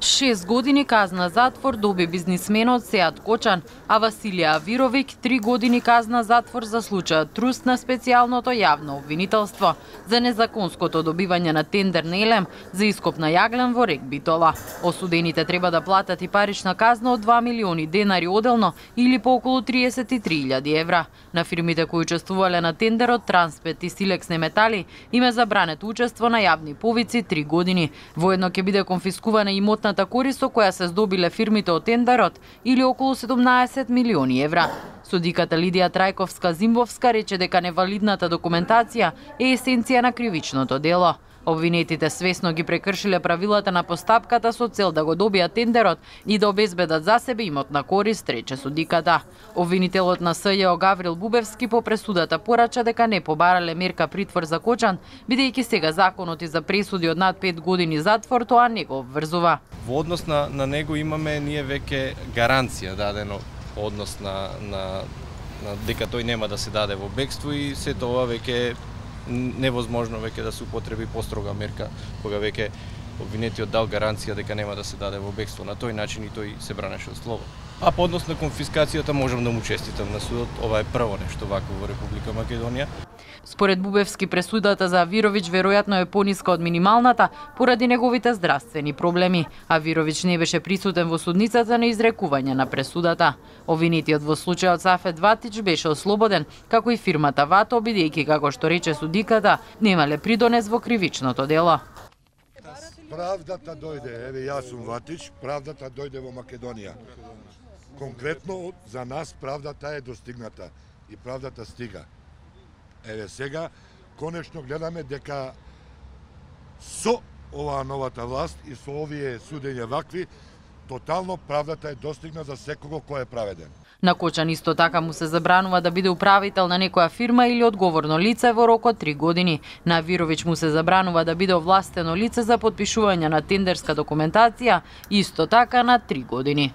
6 години казна затвор доби бизнисменот Сеат Кочан, а Василија Авировиќ 3 години казна затвор за случајот труст на специјалното јавно обвинителство за незаконското добивање на тендер на Елем за ископ на јаглен во рек Битола. Осудените треба да платат и парична казна од 2 милиони денари оделно или по околу 33.000 евра. На фирмите кои учествувале на тендерот Транспет и Силекс Неметали им е забрането учество на јавни повици 3 години. Воедно ќе биде конфискувана имотната корист со која се здобиле фирмите од тендерот или околу 17 милиони евра. Судиката Лидија Трајковска-Зимбовска рече дека невалидната документација е есенција на кривичното дело. Обвинетите свесно ги прекршиле правилата на постапката со цел да го добијат тендерот и да обезбедат за себе имотна корист, рече судиката. Обвинителот на СЈО Гаврил Бубевски по пресудата порача дека не побарале мерка притвор за Кочан, бидејќи сега законот и за пресуди од над 5 години затвор тоа не го обврзува. Во однос на него имаме ние веќе гаранција дадено однос на дека тој нема да се даде во бегство и се тоа веќе невозможно веќе да се употреби построга мерка кога веќе обвинетиот дал гаранција дека нема да се даде во бегство. На тој начин и тој се бранеше од слобода. А по однос на конфискацијата можам да му честитам на судот, ова е прво нешто вакво во Република Македонија. Според Бубевски пресудата за Авировиќ веројатно е пониска од минималната поради неговите здравствени проблеми. Авировиќ не беше присутен во судницата на изрекување на пресудата. Обвинетиот во случајот Сафет Ватич беше ослободен, како и фирмата Вато, бидејќи како што рече судиката, немале придонес во кривичното дело. Правдата дојде, еве јас сум Ватич, правдата дојде во Македонија. Конкретно за нас правдата е достигната и правдата стига. Еве сега конечно гледаме дека со оваа новата власт и со овие судења вакви, тотално правдата е достигна за секого кој е праведен. На Кочан исто така му се забранува да биде управител на некоја фирма или одговорно лице во рок од 3 години. На Авировиќ му се забранува да биде овластено лице за потпишување на тендерска документација, исто така на 3 години.